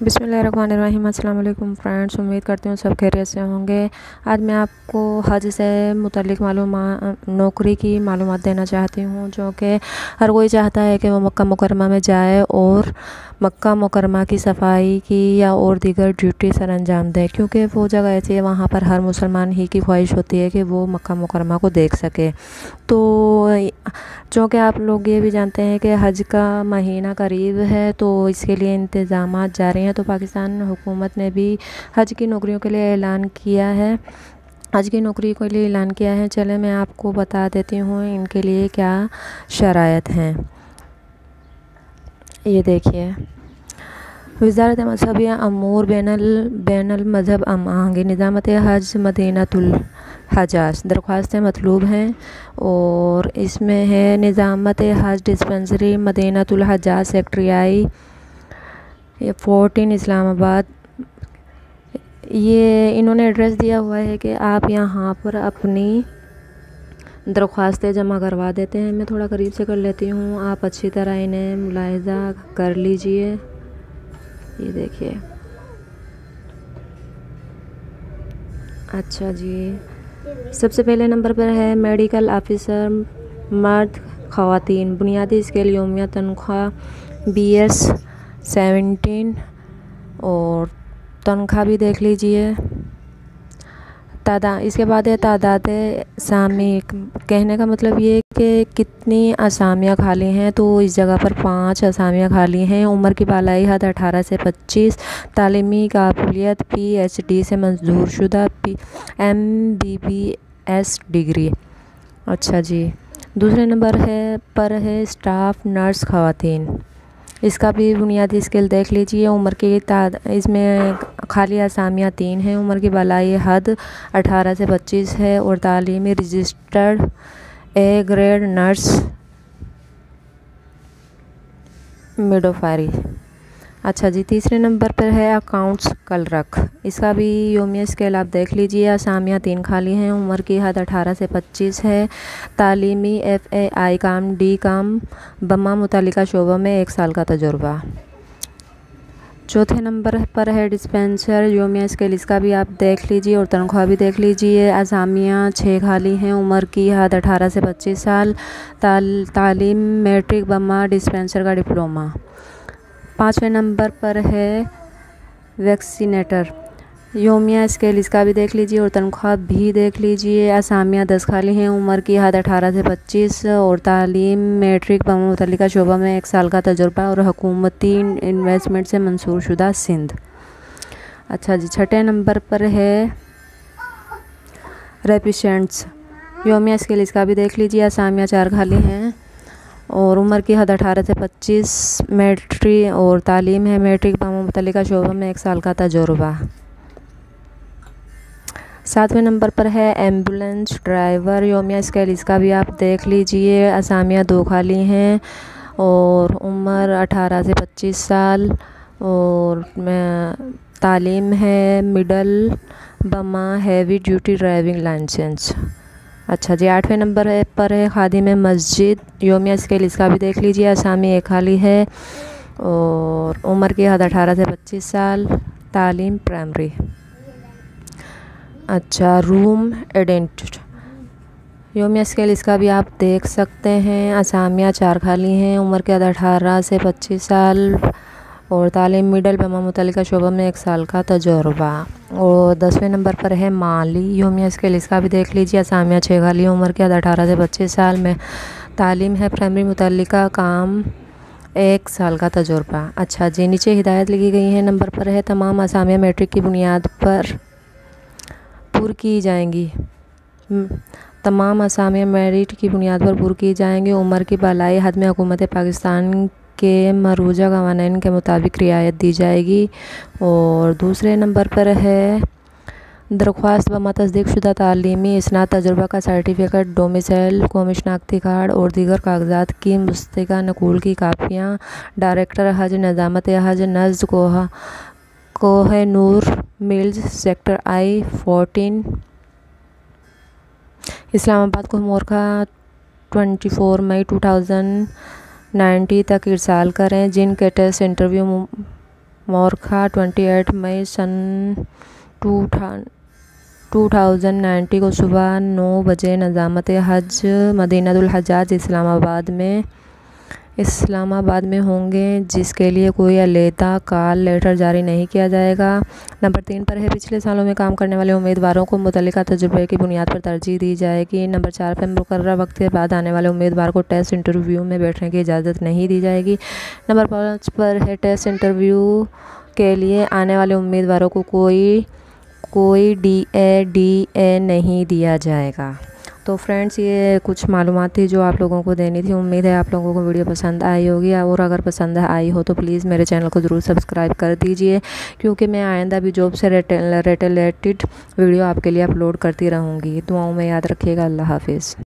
بسم اللہ الرحمن الرحیم۔ السلام علیکم فرینڈس، امید کرتی ہوں سب خیریت سے ہوں گے۔ آج میں آپ کو حج سے متعلق نوکری کی معلومات دینا چاہتی ہوں، جو کہ ہر کوئی چاہتا ہے کہ وہ مکہ مکرمہ میں جائے اور مکہ مکرمہ کی صفائی کی یا اور دیگر ڈیوٹی سر انجام دے، کیونکہ وہ جگہ ایسی ہے وہاں پر ہر مسلمان ہی کی خواہش ہوتی ہے کہ وہ مکہ مکرمہ کو دیکھ سکے۔ تو چونکہ آپ لوگ یہ بھی جانتے ہیں کہ حج کا مہینہ قریب ہے، تو اس کے لیے انتظامات جاری ہیں۔ تو پاکستان حکومت نے بھی حج کی نوکریوں کے لیے اعلان کیا ہے۔ چلیں میں آپ کو بتا دیتی ہوں ان کے لیے کیا شرائط ہیں۔ یہ دیکھیے، وزارت مذہبی امور بین المذہب آہنگی، نظامت حج مدینہ الحجاز، درخواستیں مطلوب ہیں، اور اس میں ہے نظامت حج ڈسپنسری مدینہ الحجاز سیکٹریائی 14 اسلام آباد۔ یہ انہوں نے ایڈریس دیا ہوا ہے کہ آپ یہاں پر اپنی درخواستیں جمع کروا دیتے ہیں۔ میں تھوڑا قریب سے کر لیتی ہوں، آپ اچھی طرح انہیں ملاحظہ کر لیجئے۔ یہ دیکھیے، اچھا جی، سب سے پہلے نمبر پر ہے میڈیکل آفیسر، مرد خواتین، بنیادی اسکیل یومیہ تنخواہ BS 17، اور تنخواہ بھی دیکھ لیجئے۔ اس کے بعد ہے تعداد اسامی، کہنے کا مطلب یہ کہ کتنی اسامیاں خالی ہیں، تو اس جگہ پر 5 اسامیاں خالی ہیں۔ عمر کی بالائی حد 18 سے 25، تعلیمی قابلیت PhD سے منظور شدہ MBBS ڈگری۔ اچھا جی، دوسرے نمبر پر ہے اسٹاف نرس خواتین، اس کا بھی بنیادی اسکل دیکھ لیجئے۔ عمر کی اس میں خالی اسامیاں 3 ہیں۔ عمر کی بالائی حد 18 سے 25 ہے، اور تعلیمی رجسٹرڈ A گریڈ نرس میڈوفاری۔ اچھا جی، تیسرے نمبر پر ہے اکاؤنٹس کلرک، اس کا بھی یومیہ اسکیل آپ دیکھ لیجئے۔ اسامیاں 3 خالی ہیں۔ عمر کی حد 18 سے 25 ہے۔ تعلیمی FAI کام D کام بما متعلقہ شعبہ میں 1 سال کا تجربہ۔ چوتھے نمبر پر ہے ڈسپینسر، یومیہ اسکیل اس کا بھی آپ دیکھ لیجئے اور تنخواہ بھی دیکھ لیجئے۔ اسامیاں 6 خالی ہیں۔ عمر کی حد 18 سے 25 سال۔ تعلیم میٹرک بما ڈسپینسر کا ڈپلومہ۔ پانچویں نمبر پر ہے ویکسینیٹر، یومیہ اسکیل اس کا بھی دیکھ لیجئے اور تنخواہ بھی دیکھ لیجئے۔ اسامیاں 10 خالی ہیں۔ عمر کی حد 18 سے 25 اور تعلیم میٹرک بما متعلقہ شعبہ میں 1 سال کا تجربہ اور حکومتی انویسٹمنٹ سے منظور شدہ سندھ۔ اچھا جی، چھٹے نمبر پر ہے ریپیشنٹس، یومیہ اسکیل اس کا بھی دیکھ لیجئے۔ اسامیاں 4 خالی ہیں، اور عمر کی حد 18 سے 25، میٹرک اور تعلیم ہے میٹرک بما متعلقہ شعبہ میں 1 سال کا تجربہ۔ ساتویں نمبر پر ہے ایمبولینس ڈرائیور، یومیہ اسکیل اس کا بھی آپ دیکھ لیجئے۔ اسامیاں 2 خالی ہیں، اور عمر 18 سے 25 سال، اور تعلیم ہے مڈل بما ہیوی ڈیوٹی ڈرائیونگ لائسنس۔ اچھا جی، 8ویں نمبر پر ہے خادم مسجد، یومیہ اسکیل اس کا بھی دیکھ لیجئے۔ اسامی 1 خالی ہے، اور عمر کی حد 18 سے 25 سال، تعلیم پرائمری۔ اچھا، روم اٹینڈنٹ، یومیہ اسکیل اس کا بھی آپ دیکھ سکتے ہیں۔ اسامیاں 4 خالی ہیں۔ عمر کی حد 18 سے 25 سال، اور تعلیم مڈل بما متعلقہ شعبہ میں 1 سال کا تجربہ۔ اور 10ویں نمبر پر ہے مالی، یومیہ اسکیل اس کا بھی دیکھ لیجئے۔ اسامیاں 6 خالی ہیں۔ عمر کی حد 18 سے 25 سال میں، تعلیم ہے پرائمری متعلقہ کام 1 سال کا تجربہ۔ اچھا جی، نیچے ہدایت لکھی گئی ہے۔ نمبر پر ہے تمام اسامیاں میٹرک کی بنیاد پر پر کی جائیں گی۔ تمام اسامیاں میرٹ کی بنیاد پر پر کی جائیں گی۔ عمر کی بالائی حد میں حکومت پاکستان کے مروجہ قوانین کے مطابق رعایت دی جائے گی۔ اور دوسرے نمبر پر ہے درخواست بما تصدیق شدہ تعلیمی اسناد، تجربہ کا سرٹیفکیٹ، ڈومیسائل، قومی شناختی کارڈ اور دیگر کاغذات کی مستقل نقول کی کاپیاں۔ Director Hajj, نظامت Hajj, نزد Koh Noor mills, sector I 14، اسلام آباد کو مورخہ 24 مئی 2019 تک ارسال کریں۔ جن کے ٹیسٹ انٹرویو مورخہ 28 مئی سن 2019 کو صبح 9 بجے نظامت حج مدینہ الحجاج اسلام آباد میں ہوں گے، جس کے لیے کوئی علیحدہ کال لیٹر جاری نہیں کیا جائے گا۔ نمبر 3 پر ہے پچھلے سالوں میں کام کرنے والے امیدواروں کو متعلقہ تجربے کی بنیاد پر ترجیح دی جائے گی۔ نمبر 4 پر مقررہ وقت کے بعد آنے والے امیدوار کو ٹیسٹ انٹرویو میں بیٹھنے کی اجازت نہیں دی جائے گی۔ نمبر 5 پر ہے ٹیسٹ انٹرویو کے لیے آنے والے امیدواروں کو کوئی ڈی اے نہیں دیا جائے گا۔ تو فرینڈس، یہ کچھ معلومات تھی جو آپ لوگوں کو دینی تھی۔ امید ہے آپ لوگوں کو ویڈیو پسند آئی ہوگی، اور اگر پسند آئی ہو تو پلیز میرے چینل کو ضرور سبسکرائب کر دیجئے، کیونکہ میں آئندہ بھی جاب سے ریلیٹڈ ویڈیو آپ کے لیے اپلوڈ کرتی رہوں گی۔ دعاؤں میں یاد رکھیے گا۔ اللہ حافظ۔